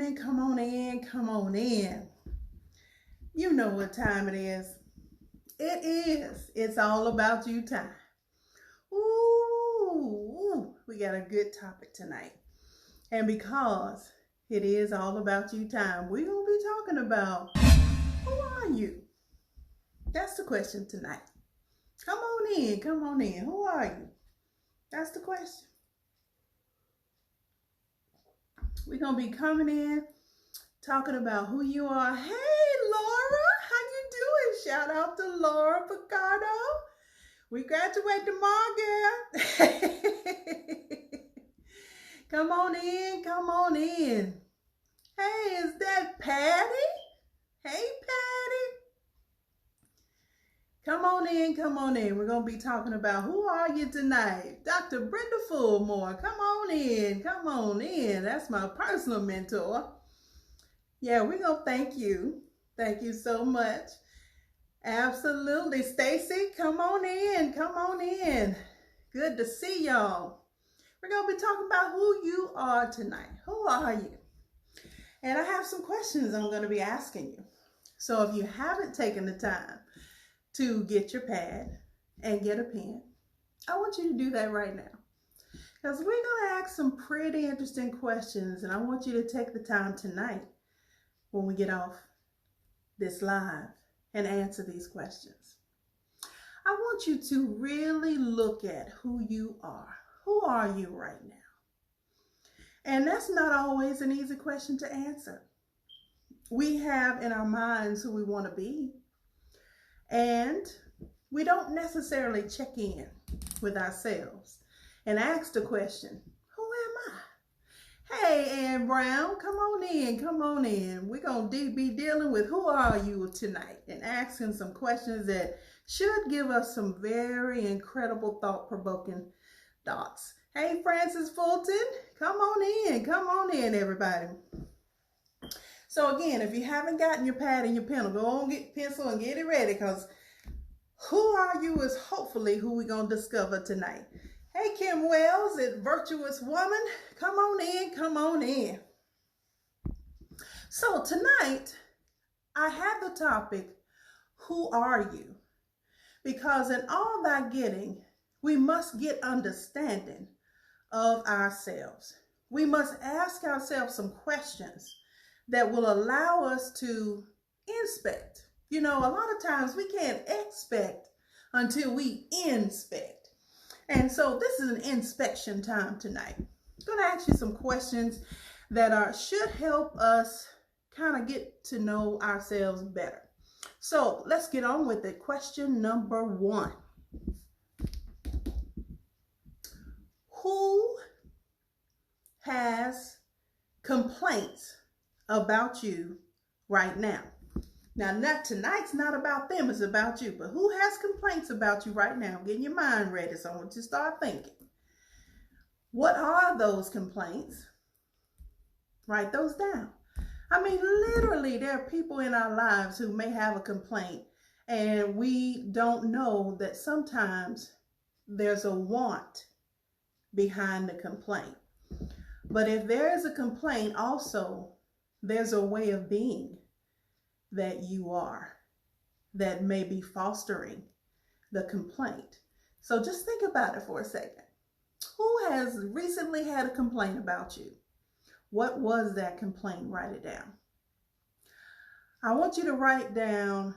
evening. Come on in, come on in. You know what time it is. It is. It's all about you time. Ooh, we got a good topic tonight. And because it is all about you time, we're going to be talking about who are you? That's the question tonight. Come on in, come on in. Who are you? That's the question. We're going to be coming in, talking about who you are. Hey, Laura, how you doing? Shout out to Laura Picardo. We graduate tomorrow, girl. Come on in, come on in. Hey, is that Patty? Hey, Patty. Come on in, come on in. We're going to be talking about who are you tonight? Dr. Brenda Fullmore, come on in, come on in. That's my personal mentor. Yeah, we're going to thank you. Thank you so much. Absolutely. Stacy, come on in, come on in. Good to see y'all. We're going to be talking about who you are tonight. Who are you? And I have some questions I'm going to be asking you. So if you haven't taken the time to get your pad and get a pen, I want you to do that right now. Because we're going to ask some pretty interesting questions, and I want you to take the time tonight when we get off this live and answer these questions. I want you to really look at who you are. Who are you right now? And that's not always an easy question to answer. We have in our minds who we want to be, and we don't necessarily check in with ourselves and ask the question, who am I? Hey, Ann Brown, come on in, come on in. We're going to be dealing with who are you tonight and asking some questions that should give us some very incredible thought-provoking thoughts. Hey, Francis Fulton, come on in, everybody. So again, if you haven't gotten your pad and your pen, go on, get pencil and get it ready, because who are you is hopefully who we're going to discover tonight. Hey, Kim Wells, at Virtuous Woman, come on in, come on in. So tonight, I have the topic, who are you? Because in all thy getting, we must get understanding of ourselves. We must ask ourselves some questions that will allow us to inspect. You know, a lot of times we can't expect until we inspect. And so this is an inspection time tonight. I'm going to ask you some questions that should help us kind of get to know ourselves better. So let's get on with it. Question number 1. Who has complaints about you right now? Now, tonight's not about them, it's about you. But who has complaints about you right now? Getting your mind ready, so I want you to start thinking. What are those complaints? Write those down. I mean, literally, there are people in our lives who may have a complaint, and we don't know that sometimes there's a want behind the complaint. But if there is a complaint, also, there's a way of being that you are that may be fostering the complaint. So just think about it for a second. Who has recently had a complaint about you? What was that complaint? Write it down. I want you to write down,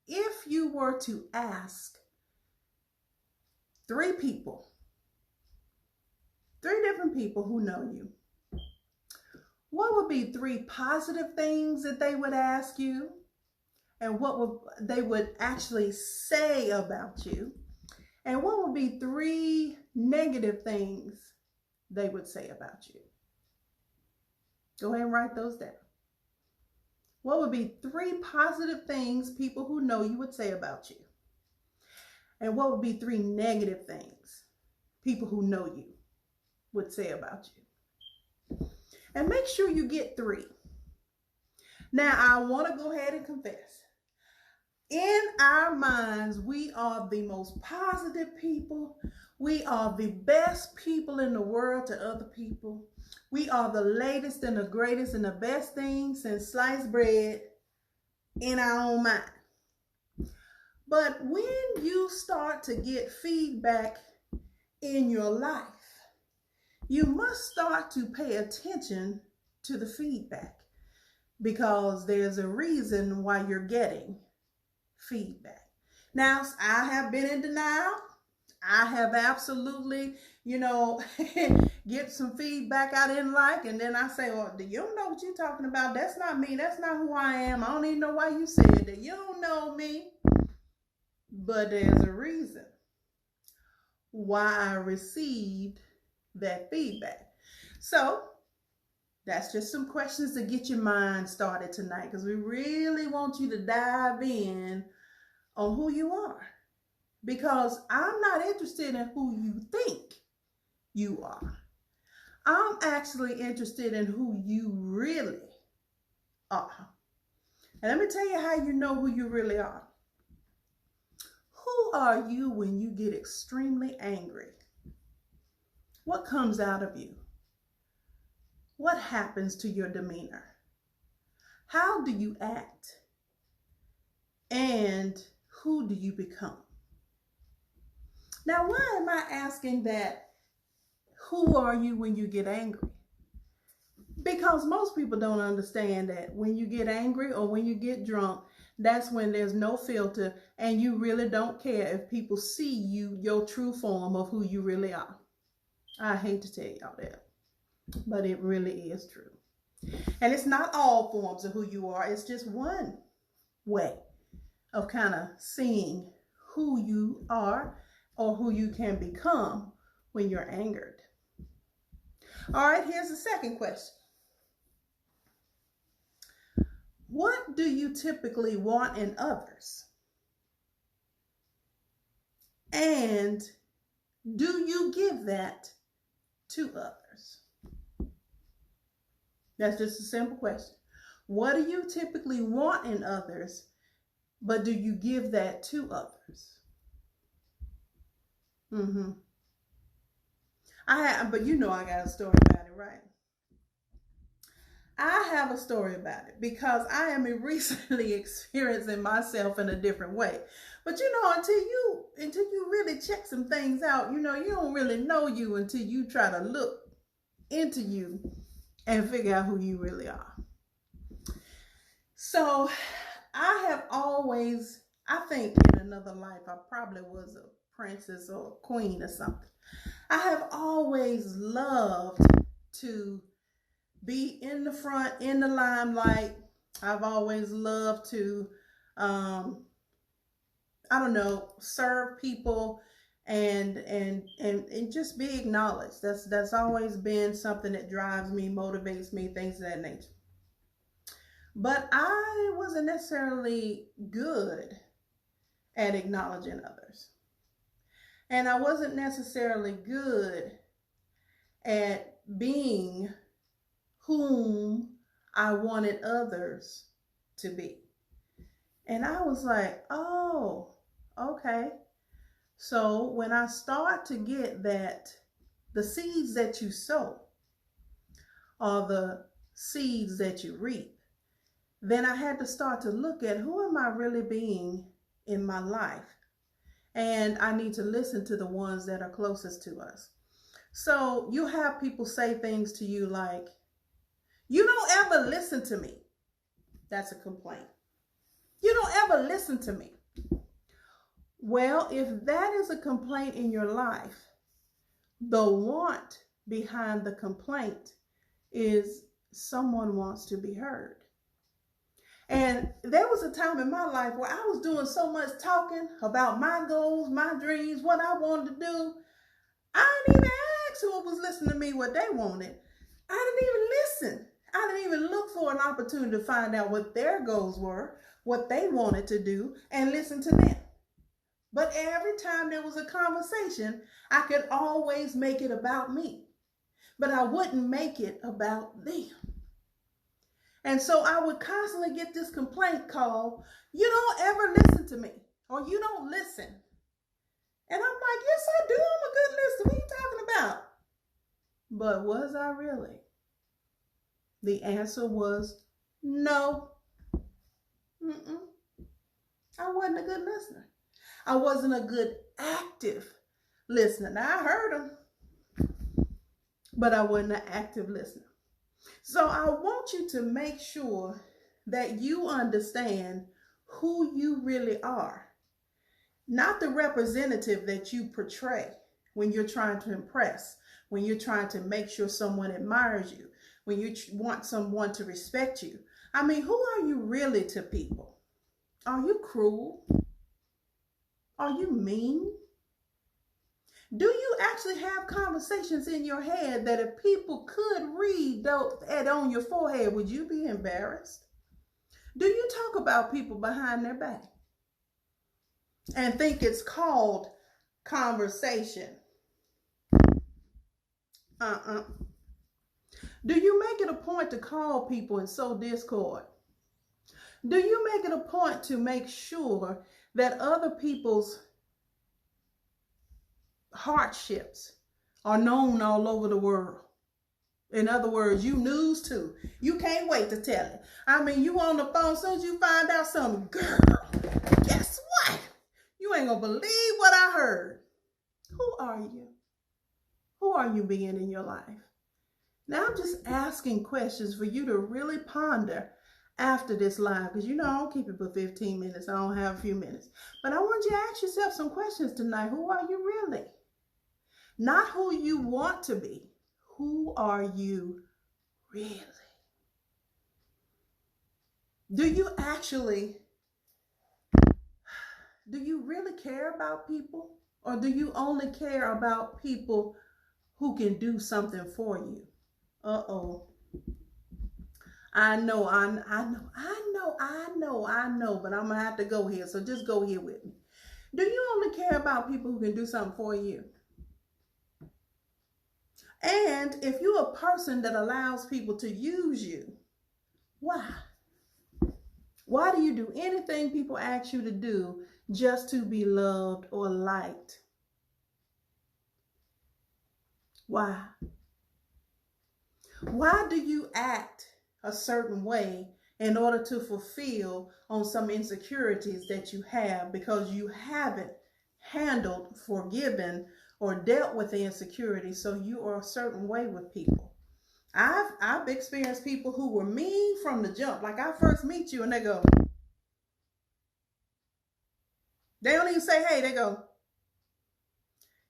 if you were to ask 3 people, 3 different people who know you, what would be 3 positive things that they would ask you? And what they would actually say about you? And what would be 3 negative things they would say about you? Go ahead and write those down. What would be 3 positive things people who know you would say about you? And what would be 3 negative things people who know you would say about you? And make sure you get 3. Now, I want to go ahead and confess. In our minds, we are the most positive people. We are the best people in the world to other people. We are the latest and the greatest and the best thing since sliced bread in our own mind. But when you start to get feedback in your life, you must start to pay attention to the feedback, because there's a reason why you're getting feedback. Now, I have been in denial. I have absolutely, get some feedback I didn't like, and then I say, well, do you don't know what you're talking about? That's not me. That's not who I am. I don't even know why you said that. You don't know me. But there's a reason why I received that feedback. So that's just some questions to get your mind started tonight, because we really want you to dive in on who you are, because I'm not interested in who you think you are. I'm actually interested in who you really are. And let me tell you how you know who you really are. Who are you when you get extremely angry? What comes out of you? What happens to your demeanor? How do you act? And who do you become? Now, why am I asking that? Who are you when you get angry? Because most people don't understand that when you get angry or when you get drunk, that's when there's no filter and you really don't care if people see you, your true form of who you really are. I hate to tell y'all that, but it really is true. And it's not all forms of who you are. It's just one way of kind of seeing who you are or who you can become when you're angered. All right, here's the second question. What do you typically want in others? And do you give that to others? That's just a simple question. What do you typically want in others, but do you give that to others? But I got a story about it, right? I have a story about it because I am recently experiencing myself in a different way. But until you really check some things out, you don't really know you until you try to look into you and figure out who you really are. So I have always, I think in another life, I probably was a princess or a queen or something. I have always loved to be in the front, in the limelight. I've always loved to, serve people and just be acknowledged. That's always been something that drives me, motivates me, things of that nature. But I wasn't necessarily good at acknowledging others. And I wasn't necessarily good at being whom I wanted others to be. And I was like, oh, okay. So when I start to get that, the seeds that you sow are the seeds that you reap, then I had to start to look at who am I really being in my life? And I need to listen to the ones that are closest to us. So you have people say things to you like, you don't ever listen to me. That's a complaint. You don't ever listen to me. Well, if that is a complaint in your life, the want behind the complaint is someone wants to be heard. And there was a time in my life where I was doing so much talking about my goals, my dreams, what I wanted to do. I didn't even ask who was listening to me what they wanted. I didn't even listen. I didn't even look for an opportunity to find out what their goals were, what they wanted to do, and listen to them. But every time there was a conversation, I could always make it about me. But I wouldn't make it about them. And so I would constantly get this complaint call, you don't ever listen to me, or you don't listen. And I'm like, yes, I do. I'm a good listener. What are you talking about? But was I really? The answer was no. Mm-mm. I wasn't a good listener. I wasn't a good active listener. Now, I heard them, but I wasn't an active listener. So I want you to make sure that you understand who you really are, not the representative that you portray when you're trying to impress, when you're trying to make sure someone admires you, when you want someone to respect you. I mean, who are you really to people? Are you cruel? Are you mean? Do you actually have conversations in your head that if people could read that on your forehead, would you be embarrassed? Do you talk about people behind their back and think it's called conversation? Do you make it a point to call people and sow discord? Do you make it a point to make sure that other people's hardships are known all over the world? In other words, you news too. You can't wait to tell it. I mean, you on the phone, as soon as you find out something, girl, guess what? You ain't gonna believe what I heard. Who are you? Who are you being in your life? Now I'm just asking questions for you to really ponder after this live, because you know I don't keep it for 15 minutes. I don't have a few minutes. But I want you to ask yourself some questions tonight. Who are you really? Not who you want to be. Who are you really? Do you really care about people? Or do you only care about people who can do something for you? Uh-oh. I know, but I'm going to have to go here. So just go here with me. Do you only care about people who can do something for you? And if you're a person that allows people to use you, why? Why do you do anything people ask you to do just to be loved or liked? Why? Why do you act a certain way in order to fulfill on some insecurities that you have because you haven't handled, forgiven, or dealt with the insecurity, so you are a certain way with people? I've experienced people who were mean from the jump. Like, I first meet you and they go, they don't even say hey, they go,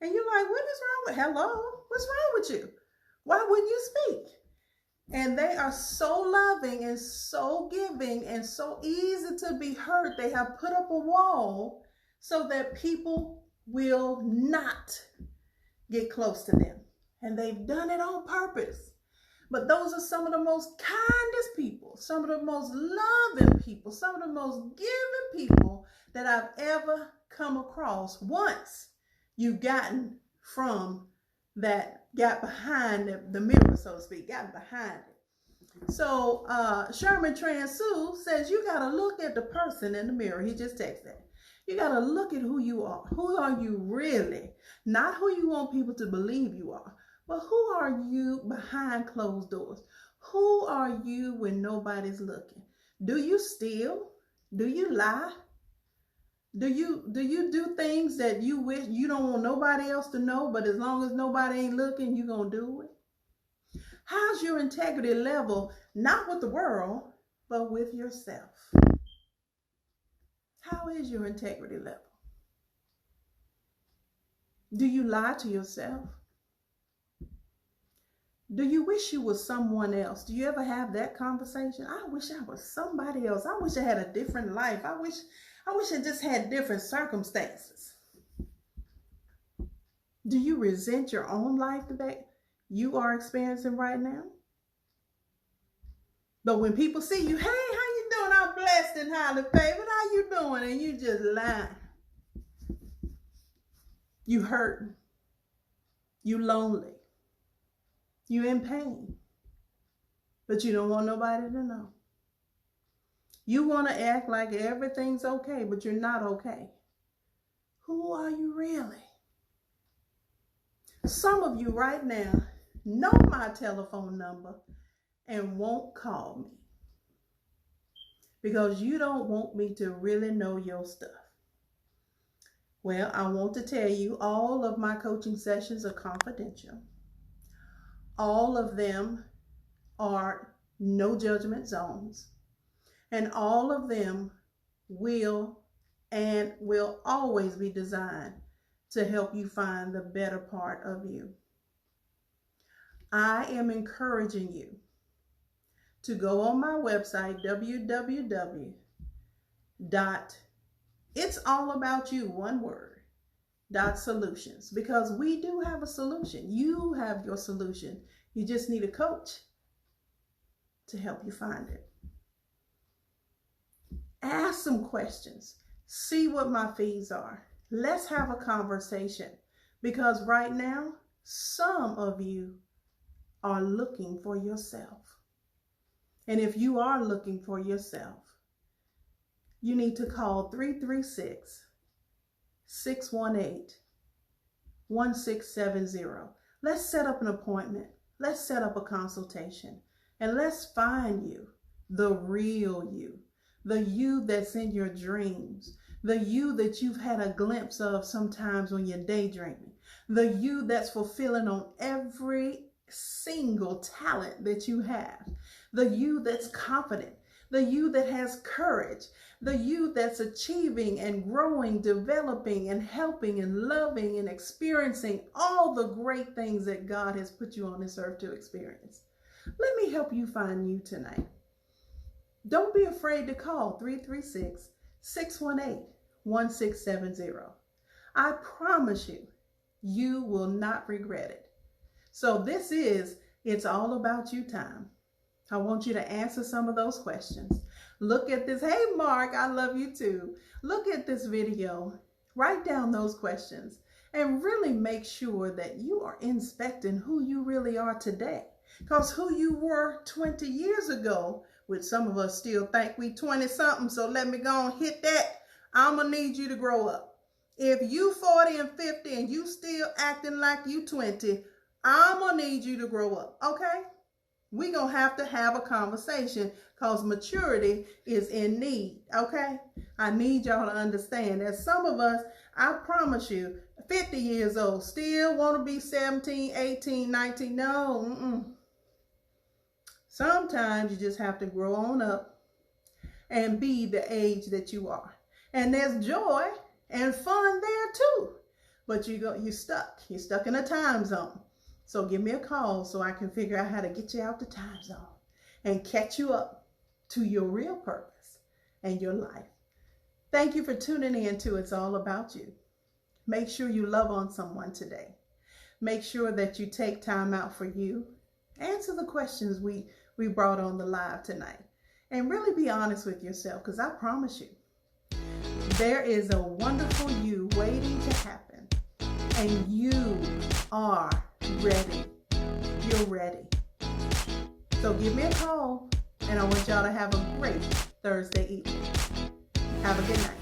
and you're like, what is wrong with, hello, what's wrong with you? Why wouldn't you speak? And they are so loving and so giving and so easy to be hurt. They have put up a wall so that people will not get close to them. And they've done it on purpose. But those are some of the most kindest people, some of the most loving people, some of the most giving people that I've ever come across once you've gotten from that, got behind the mirror, so to speak, got behind it. So Sherman Transu says you got to look at the person in the mirror. He just texted that. You got to look at who you are. Who are you really? Not who you want people to believe you are, but who are you behind closed doors? Who are you when nobody's looking? Do you steal? Do you lie? Do you do things that you wish you don't want nobody else to know, but as long as nobody ain't looking, you're going to do it? How's your integrity level, not with the world, but with yourself? How is your integrity level? Do you lie to yourself? Do you wish you were someone else? Do you ever have that conversation? I wish I was somebody else. I wish I had a different life. I wish I just had different circumstances. Do you resent your own life that you are experiencing right now? But when people see you, hey, how you doing? I'm blessed and highly favored. How you doing? And you just lying. You hurting. You lonely. You in pain. But you don't want nobody to know. You want to act like everything's okay, but you're not okay. Who are you really? Some of you right now know my telephone number and won't call me because you don't want me to really know your stuff. Well, I want to tell you all of my coaching sessions are confidential. All of them are no judgment zones. And all of them will always be designed to help you find the better part of you. I am encouraging you to go on my website, www.itsallaboutyou.solutions, because we do have a solution. You have your solution. You just need a coach to help you find it. Ask some questions. See what my fees are. Let's have a conversation, because right now, some of you are looking for yourself. And if you are looking for yourself, you need to call 336-618-1670. Let's set up an appointment. Let's set up a consultation. And let's find you, the real you, the you that's in your dreams, the you that you've had a glimpse of sometimes when you're daydreaming, the you that's fulfilling on every single talent that you have, the you that's confident, the you that has courage, the you that's achieving and growing, developing and helping and loving and experiencing all the great things that God has put you on this earth to experience. Let me help you find you tonight. Don't be afraid to call 336-618-1670. I promise you, you will not regret it. So this is It's All About You time. I want you to answer some of those questions. Look at this. Hey, Mark, I love you too. Look at this video. Write down those questions and really make sure that you are inspecting who you really are today. Because who you were 20 years ago, which some of us still think we 20 something, so let me go and hit that. I'm going to need you to grow up. If you 40 and 50 and you still acting like you 20, I'm going to need you to grow up, okay? We're going to have a conversation because maturity is in need, okay? I need y'all to understand that some of us, I promise you, 50 years old, still want to be 17, 18, 19. No, Sometimes you just have to grow on up and be the age that you are. And there's joy and fun there too. But you're stuck. You're stuck in a time zone. So give me a call so I can figure out how to get you out the time zone and catch you up to your real purpose and your life. Thank you for tuning in to It's All About You. Make sure you love on someone today. Make sure that you take time out for you. Answer the questions we brought on the live tonight. And really be honest with yourself, because I promise you, there is a wonderful you waiting to happen. And you are ready. You're ready. So give me a call, and I want y'all to have a great Thursday evening. Have a good night.